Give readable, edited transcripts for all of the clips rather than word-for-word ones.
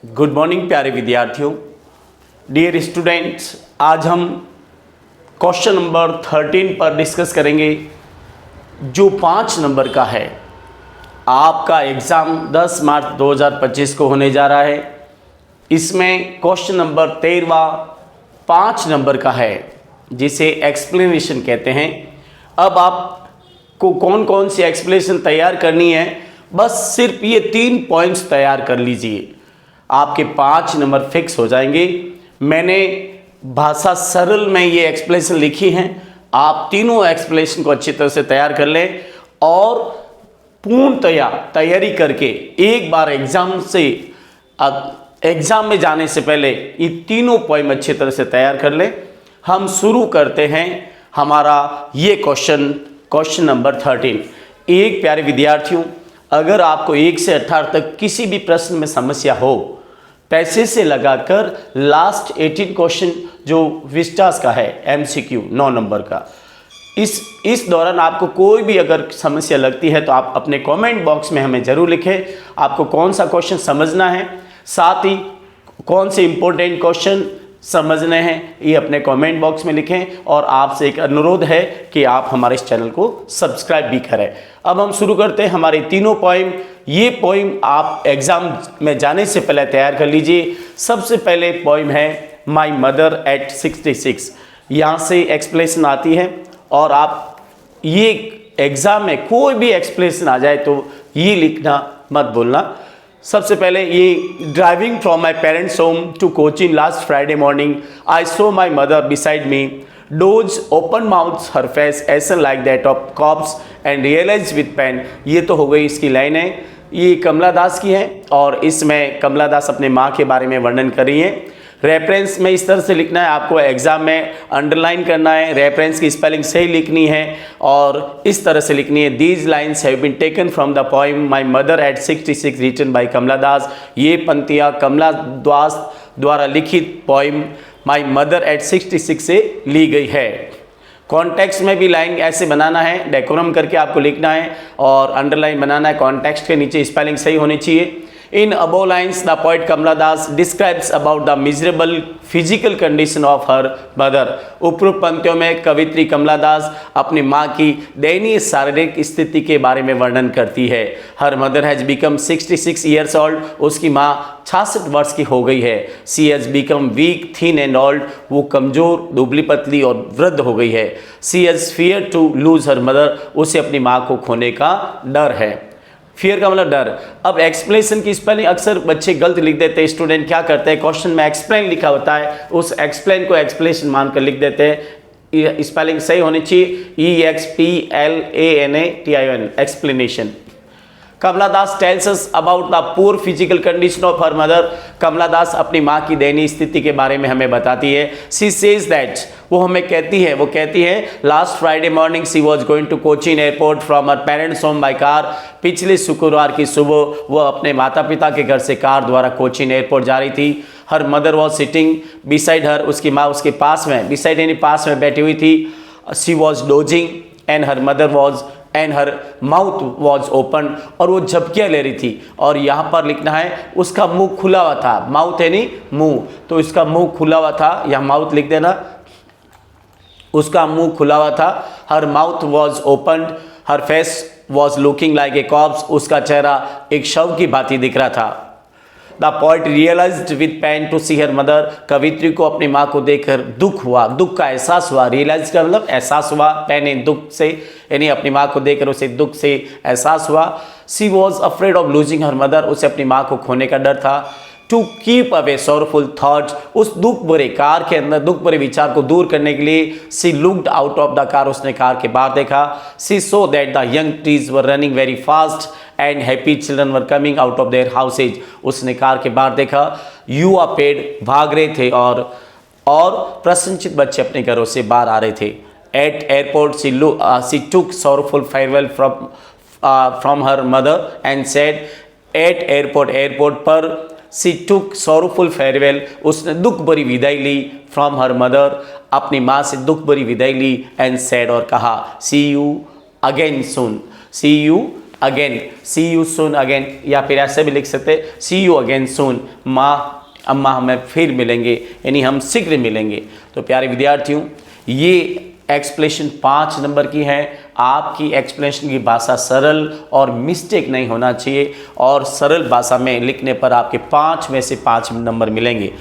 Good morning प्यारे विद्यार्थियों, dear students. आज हम क्वेश्चन नंबर 13 पर डिस्कस करेंगे जो 5 नंबर का है। आपका एग्ज़ाम 10 मार्च 2025 को होने जा रहा है। इसमें क्वेश्चन नंबर 13वां 5 नंबर का है, जिसे एक्सप्लेनेशन कहते हैं। अब आपको कौन कौन सी एक्सप्लेनेशन तैयार करनी है, बस सिर्फ ये 3 पॉइंट्स तैयार कर लीजिए, आपके 5 नंबर फिक्स हो जाएंगे। मैंने भाषा सरल में ये एक्सप्लेनेशन लिखी हैं। आप तीनों एक्सप्लेनेशन को अच्छी तरह से तैयार कर लें और पूर्णतया तैयारी करके एक बार एग्जाम में जाने से पहले ये तीनों पॉइंट अच्छी तरह से तैयार कर लें। हम शुरू करते हैं हमारा ये क्वेश्चन नंबर 13। एक प्यारे विद्यार्थियों, अगर आपको 1 से 18 तक किसी भी प्रश्न में समस्या हो, पैसे से लगाकर लास्ट 18 क्वेश्चन जो विस्टास का है, MCQ 9 नंबर का, इस दौरान आपको कोई भी अगर समस्या लगती है तो आप अपने कमेंट बॉक्स में हमें ज़रूर लिखें। आपको कौन सा क्वेश्चन समझना है, साथ ही कौन से इंपॉर्टेंट क्वेश्चन समझने हैं, ये अपने कमेंट बॉक्स में लिखें। और आपसे एक अनुरोध है कि आप हमारे इस चैनल को सब्सक्राइब भी करें। अब हम शुरू करते हैं हमारे तीनों पॉइंट। ये पॉइंट आप एग्जाम में जाने से पहले तैयार कर लीजिए। सबसे पहले पॉइंट है माई मदर एट 66। यहाँ से एक्सप्लेनेशन आती है और आप ये एग्जाम में कोई भी एक्सप्लेनेशन आ जाए तो ये लिखना मत भूलना। सबसे पहले ये driving from my parents home to Cochin last Friday morning I saw my mother beside me doze open mouth her face ashen like that of corpse and realise with pain. ये तो हो गई इसकी लाइन है, ये कमला दास की है और इसमें कमला दास अपने माँ के बारे में वर्णन कर रही है। रेफरेंस में इस तरह से लिखना है, आपको एग्जाम में अंडरलाइन करना है, रेफरेंस की स्पेलिंग सही लिखनी है और इस तरह से लिखनी है। These lines have been taken from the poem my mother at 66 written by Kamala Das. ये पंक्तियाँ कमला दास द्वारा लिखित पोइम माई मदर एट 66 से ली गई है। कॉन्टेक्स्ट में भी लाइन ऐसे बनाना है, डेकोरम करके आपको लिखना है और अंडरलाइन बनाना है। कॉन्टेक्स्ट के नीचे स्पेलिंग सही होनी चाहिए। In above lines, the poet Kamala Das describes about the miserable physical condition of her mother. उपरोक्त पंक्तियों में कवित्री कमला दास अपनी माँ की दयनीय शारीरिक स्थिति के बारे में वर्णन करती है। Her mother has become 66 years old. उसकी माँ 66 वर्ष की हो गई है। She has become weak, thin and old. वो कमजोर, दुबली पतली और वृद्ध हो गई है। She has feared to lose her mother. उसे अपनी माँ को खोने का डर है। फियर का मतलब डर। अब एक्सप्लेनेशन की स्पेलिंग अक्सर बच्चे गलत लिख देते हैं। स्टूडेंट क्या करते हैं, क्वेश्चन में एक्सप्लेन लिखा होता है, उस एक्सप्लेन को एक्सप्लेनेशन मानकर लिख देते हैं। स्पेलिंग सही होनी चाहिए, EXPLANATION, explanation. Kamala Das tells us about the poor physical condition of her mother. Kamala Das अपनी माँ की दयनीय स्थिति के बारे में हमें बताती है। शी सेज दैट, वो हमें कहती है, last Friday morning she was going to Cochin airport from her parents home by car. पिछले शुक्रवार की सुबह वो अपने माता पिता के घर से कार द्वारा कोचीन एयरपोर्ट जा रही थी। Her mother was sitting beside her, उसकी माँ उसके पास में, बिसाइड यानी पास में बैठी हुई थी। She was dosing and her mother was and her mouth was open, और वो झपकियाँ ले रही थी। और यहाँ पर लिखना है उसका मुंह खुला हुआ था। माउथ है नहीं मुंह, तो इसका मुंह खुला हुआ था, यहाँ माउथ लिख देना। उसका मुंह खुला हुआ था। Her mouth was open, her face was looking like a corpse. उसका चेहरा एक शव की भांति दिख रहा था। The poet realised with pain to see her mother. कवित्री को अपनी माँ को देखकर दुख हुआ, दुख का एहसास हुआ। रियलाइज का मतलब एहसास हुआ, पेन दुख से, यानी अपनी माँ को देखकर उसे दुख से एहसास हुआ। She was afraid of losing her mother. उसे अपनी माँ को खोने का डर था। To keep away sorrowful thoughts, उस दुख भरे कार के अंदर दुख भरे विचार को दूर करने के लिए she looked out of the car, उसने कार के बाहर देखा। She saw that the young trees were running very fast and happy children were coming out of their houses. उसने कार के बाहर देखा, युवा पेड़ भाग रहे थे और प्रसन्नचित बच्चे अपने घरों से बाहर आ रहे थे। At airport she took sorrowful farewell from her mother and said. At airport पर सी टुक सॉरफुल फेयरवेल, उसने दुख भरी विदाई ली। फ्रॉम हर मदर, अपनी माँ से दुख भरी विदाई ली। एंड सेड, और कहा, see you again soon, see you again, see you soon again, या फिर ऐसे भी लिख सकते सी यू अगेन सून, माँ अम्मा हमें फिर मिलेंगे, यानी हम शीघ्र मिलेंगे। तो प्यारे विद्यार्थियों, ये एक्सप्लेनेशन 5 नंबर की है। आपकी एक्सप्लेनेशन की भाषा सरल और मिस्टेक नहीं होना चाहिए, और सरल भाषा में लिखने पर आपके 5 में से 5 नंबर मिलेंगे।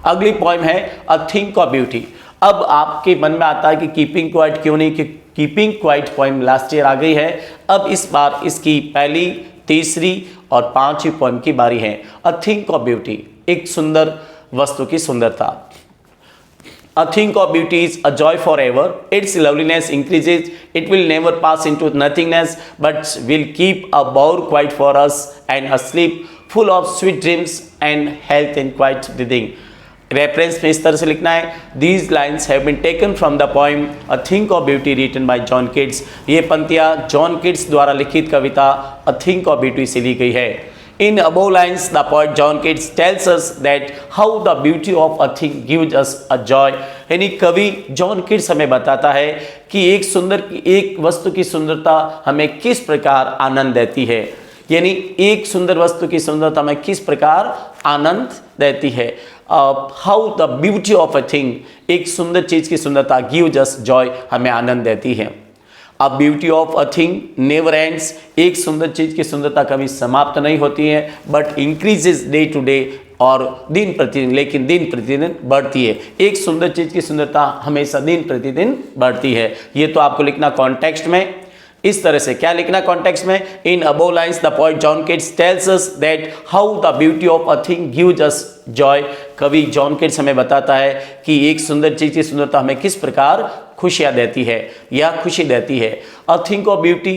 अगली पोएम है अ थिंक ऑफ ब्यूटी। अब आपके मन में आता है कि कीपिंग क्वाइट क्यों नहीं, कि keeping quiet poem last year आ गई है, अब इस बार इसकी पहली, तीसरी और 5वीं पोएम की बारी है। अ थिंक ऑफ ब्यूटी, एक सुंदर वस्तु की सुंदरता। A thing of beauty is a joy forever. Its loveliness increases. It will never pass into nothingness, but will keep a bower quiet for us and a sleep full of sweet dreams and health and quiet breathing. Reference में इस तरह से लिखना है, These lines have been taken from the poem A Think of Beauty written by John Keats. ये पंक्तियाँ John Keats द्वारा लिखित कविता A Think of Beauty से ली गई है। In above lines, the poet John Keats tells us that how the beauty of a thing gives us a joy. यानी कवि जॉन किट्स हमें बताता है कि एक वस्तु की सुंदरता हमें किस प्रकार आनंद देती है, यानी एक सुंदर वस्तु की सुंदरता हमें किस प्रकार आनंद देती है। How the beauty of a thing, एक सुंदर चीज की सुंदरता गिव्स अस जॉय, हमें आनंद देती है। अब beauty of a thing never ends, एक सुंदर चीज की सुंदरता कभी समाप्त नहीं होती है, but increases day to day, और दिन प्रतिदिन, लेकिन दिन प्रतिदिन बढ़ती है। एक सुंदर चीज की सुंदरता हमेशा दिन प्रतिदिन बढ़ती है। ये तो आपको लिखना कॉन्टेक्स्ट में, इस तरह से क्या लिखना कॉन्टेक्स्ट में, in above lines the poet John Keats tells us that how the beauty of a thing gives us Joy. कवि जॉन किट्स हमें बताता है कि एक सुंदर चीज की सुंदरता हमें किस प्रकार खुशियां देती है या खुशी देती है। A thing of beauty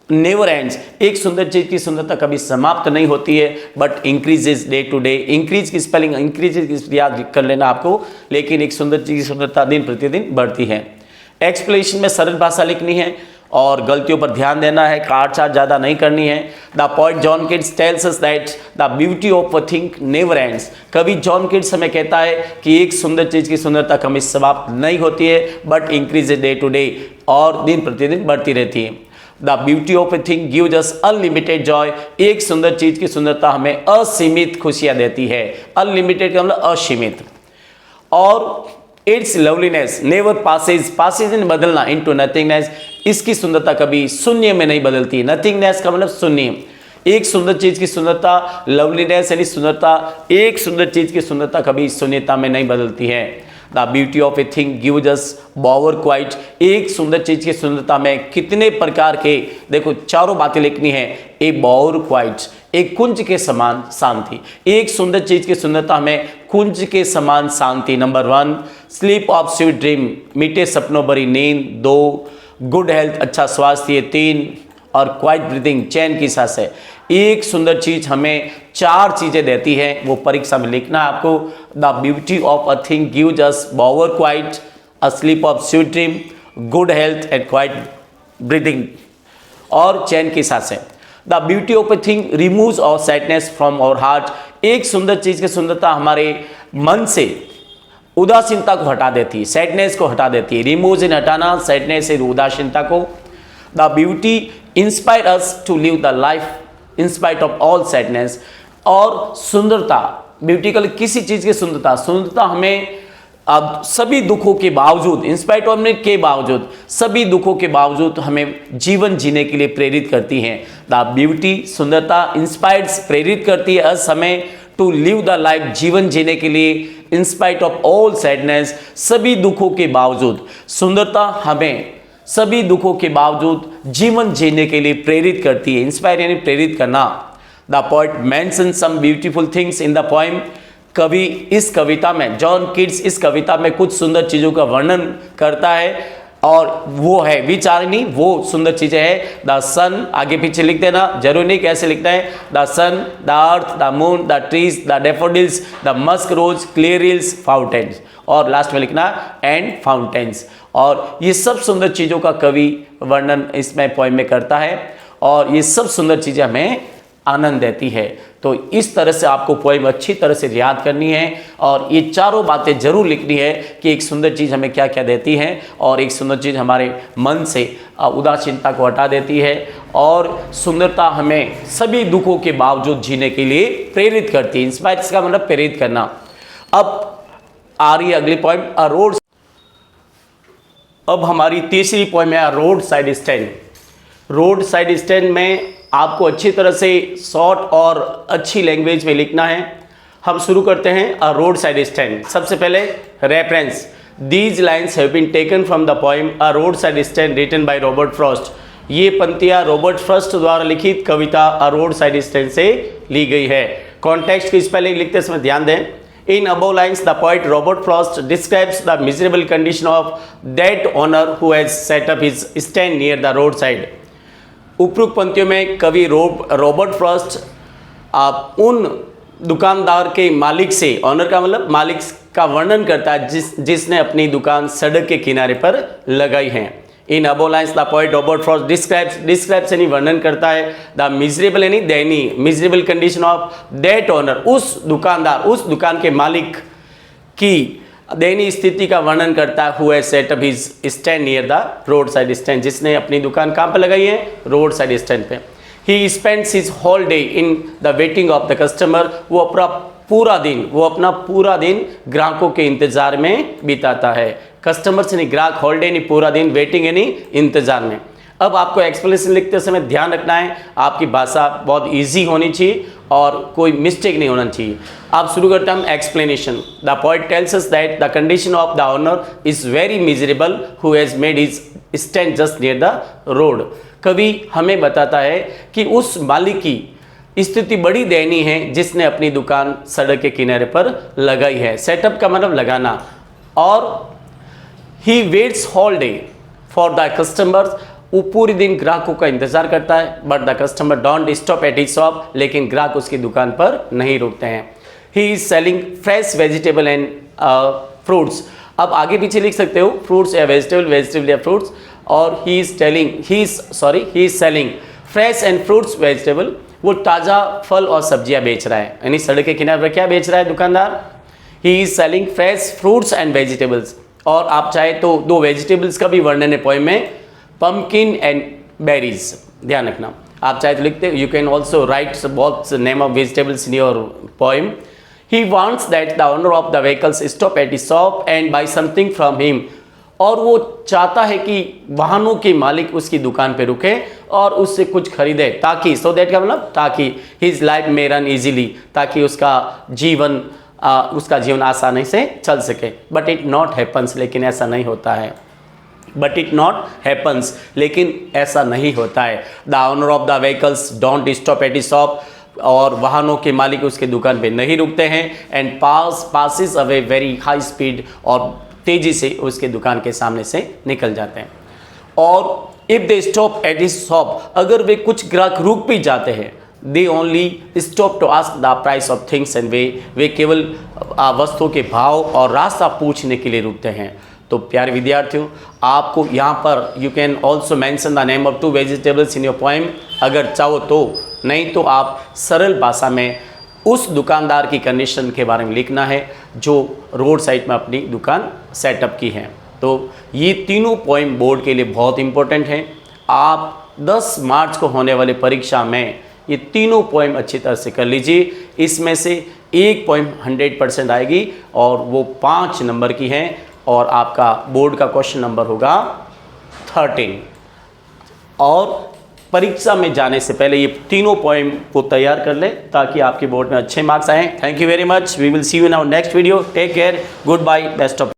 never ends, एक सुंदर चीज की सुंदरता कभी समाप्त नहीं होती है, but increases day to day. Increase की स्पेलिंग इंक्रीजेज याद कर लेना आपको, लेकिन एक सुंदर चीज की सुंदरता दिन प्रतिदिन बढ़ती है। एक्सप्लेनेशन में सरल भाषा लिखनी है और गलतियों पर ध्यान देना है, काट छाट ज़्यादा नहीं करनी है। The poet John Keats tells us that the beauty of a thing never ends. कवि जॉन किट्स हमें कहता है कि एक सुंदर चीज़ की सुंदरता कभी समाप्त नहीं होती है, but increase day to day, और दिन प्रतिदिन बढ़ती रहती है। The beauty of a thing gives us unlimited joy, एक सुंदर चीज की सुंदरता हमें असीमित खुशियां देती है। अनलिमिटेड का मतलब असीमित। और its loveliness never passes, passes in बदलना, इनटू नथिंगनेस, इसकी सुंदरता कभी शून्य में नहीं बदलती। नथिंगनेस का मतलब शून्य। एक सुंदर चीज की सुंदरता, लवलीनेस यानी सुंदरता, एक सुंदर चीज की सुंदरता कभी शून्यता में नहीं बदलती है। The beauty of a thing gives us bower quite, एक सुंदर चीज की सुंदरता में कितने प्रकार के, देखो चारों बातें लिखनी है। ए बॉवर क्वाइट, एक कुंज के समान शांति, एक सुंदर चीज की सुंदरता में कुंज के समान शांति। Number 1 sleep of sweet dream, मीठे सपनों भरी नींद। 2 गुड हेल्थ, अच्छा स्वास्थ्य। 3 और क्वाइट ब्रीथिंग, चैन की सांसें। एक सुंदर चीज हमें 4 चीजें देती है, वो परीक्षा में लिखना है आपको। The beauty of a thing gives us bower quiet, a sleep of sweet dream, good health and quiet breathing, और चैन की सांसें। The beauty of a thing removes our sadness from our heart, एक सुंदर चीज की सुंदरता हमारे मन से उदासीनता को हटा देती है, सैडनेस को हटा देती है। रिमूव इन हटाना, सैडनेस से उदासीनता को। The beauty inspire us to live the life in spite of all sadness, और सुंदरता, ब्यूटिकल किसी चीज की सुंदरता, सुंदरता हमें अब सभी दुखों के बावजूद, इंस्पाइट ऑफ के बावजूद, सभी दुखों के बावजूद हमें जीवन जीने के लिए प्रेरित करती हैं। द ब्यूटी, सुंदरता इंस्पायर्स, प्रेरित करती है अस हमें टू लिव द लाइफ, जीवन जीने के लिए, इंस्पाइट ऑफ ऑल सैडनेस, सभी दुखों के बावजूद। सुंदरता हमें सभी दुखों के बावजूद जीवन जीने के लिए प्रेरित करती है। इंस्पायर यानी प्रेरित करना। The poet mention some beautiful things in the poem, कवि इस कविता में, जॉन किट्स इस कविता में कुछ सुंदर चीजों का वर्णन करता है, और वो है विचारणी, वो सुंदर चीजें हैं। द सन, आगे पीछे लिख देना, जरूरी नहीं कैसे लिखना है। The sun, the earth, the moon, the trees, the daffodils, the musk rose, clear hills, fountains, और लास्ट में लिखना एंड फाउंटेन्स। और ये सब सुंदर चीजों का कवि वर्णन इसमें पोएम में करता है, और ये सब सुंदर चीजें हमें आनंद देती है। तो इस तरह से आपको पोएम अच्छी तरह से याद करनी है और ये चारों बातें जरूर लिखनी है कि एक सुंदर चीज़ हमें क्या क्या देती है और एक सुंदर चीज़ हमारे मन से उदासीनता को हटा देती है और सुंदरता हमें सभी दुखों के बावजूद जीने के लिए प्रेरित करती है। इंस्पायर का मतलब प्रेरित करना। अब आ रही है अगली पोएम, अ रोड। अब हमारी तीसरी पोएम है a road side stand. Road side stand में आपको अच्छी तरह से शॉर्ट और अच्छी लैंग्वेज में लिखना है। हम शुरू करते हैं अ रोड साइड स्टैंड। सबसे पहले reference, these lines have been taken from the poem a road side stand written by Robert Frost. ये पंक्तियां रॉबर्ट फ्रॉस्ट द्वारा लिखित कविता अ रोड साइड स्टैंड से ली गई है। कॉन्टेक्स्ट की स्पेलिंग लिखते समय ध्यान दें। In above lines, the poet Robert Frost describes the miserable condition of that owner who has set up his stand near the roadside. उपरोक्त पंक्तियों में कवि रॉबर्ट फ्रॉस्ट उन दुकानदार के मालिक से, ऑनर का मतलब मालिक का वर्णन करता है जिसने अपनी दुकान सड़क के किनारे पर लगाई है। In above lines the poet Robert Frost describes यानी वर्णन करता है द मिजरेबल यानी दयनीय, miserable condition of that owner, उस दुकानदार, उस दुकान के मालिक की दयनीय स्थिति का वर्णन करता है। Who has set up his stand near the road side stand, जिसने अपनी दुकान कहाँ पर लगाई है? रोड साइड स्टैंड पे। He spends his whole day in the waiting of the customer, वो अपना पूरा दिन ग्राहकों के इंतजार में बिताता है। कस्टमर से नहीं, ग्राहक, होल डे नहीं, पूरा दिन वेटिंग यानी इंतजार में। अब आपको एक्सप्लेनेशन लिखते समय ध्यान रखना है, आपकी भाषा बहुत इजी होनी चाहिए और कोई मिस्टेक नहीं होना चाहिए। आप शुरू करते हैं हम explanation. The poet tells us that the condition of the owner is very miserable who has made his stand just near the road. कवि हमें बताता है कि उस मालिक की स्थिति बड़ी दयनीय है जिसने अपनी दुकान सड़क के किनारे पर लगाई है। सेटअप का मतलब लगाना। और he waits whole day for the customers, वो पूरे दिन ग्राहकों का इंतजार करता है। But the customer don't stop at his shop, लेकिन ग्राहक उसकी दुकान पर नहीं रुकते हैं। He is selling fresh vegetable and fruits. अब आगे पीछे लिख सकते हो फ्रूट्स या वेजिटेबल या फ्रूट्स। और ही is selling fresh and fruits vegetable, वो ताज़ा फल और सब्जियां बेच रहा है। यानी सड़क के किनारे पर क्या बेच रहा है दुकानदार? ही is selling fresh fruits and vegetables. और आप चाहे तो दो वेजिटेबल्स का भी वर्णन है पोएम में, पम्पकिन एंड बेरीज। ध्यान रखना, आप चाहे तो लिखते, you can also write both name of vegetables in your poem. He wants that the owner of the vehicles stop at his shop and buy something from him. और वो चाहता है कि वाहनों के मालिक उसकी दुकान पे रुके और उससे कुछ खरीदे, ताकि सो दैट का मतलब ताकि हिज लाइफ मे रन इजीली, ताकि उसका जीवन आसानी से चल सके। बट इट नॉट हैपन्स, लेकिन ऐसा नहीं होता है। लेकिन ऐसा नहीं होता है। The owner of the vehicles don't stop at his shop, और वाहनों के मालिक उसके दुकान पे नहीं रुकते हैं। And passes away very high speed, और तेजी से उसके दुकान के सामने से निकल जाते हैं। और if they stop at his shop, अगर वे कुछ ग्राहक रुक भी जाते हैं, they only stop to ask the price of things and वे केवल वस्तुओं के भाव और रास्ता पूछने के लिए रुकते हैं। तो प्यारे विद्यार्थियों, आपको यहाँ पर you can also mention the name of 2 vegetables in your poem, अगर चाहो तो। नहीं तो आप सरल भाषा में उस दुकानदार की कंडीशन के बारे में लिखना है जो रोड साइड में अपनी दुकान सेटअप की है। तो ये तीनों पोएम बोर्ड के लिए बहुत इंपॉर्टेंट हैं। आप 10 मार्च को होने वाले परीक्षा में ये तीनों पोएम अच्छी तरह से कर लीजिए। इसमें से एक पोएम 100% आएगी और वो 5 नंबर की है, और आपका बोर्ड का क्वेश्चन नंबर होगा 13। और परीक्षा में जाने से पहले ये तीनों पोएम को तैयार कर ले ताकि आपके बोर्ड में अच्छे मार्क्स आएँ। Thank you very much. We will see you in our next video. Take care, goodbye, best of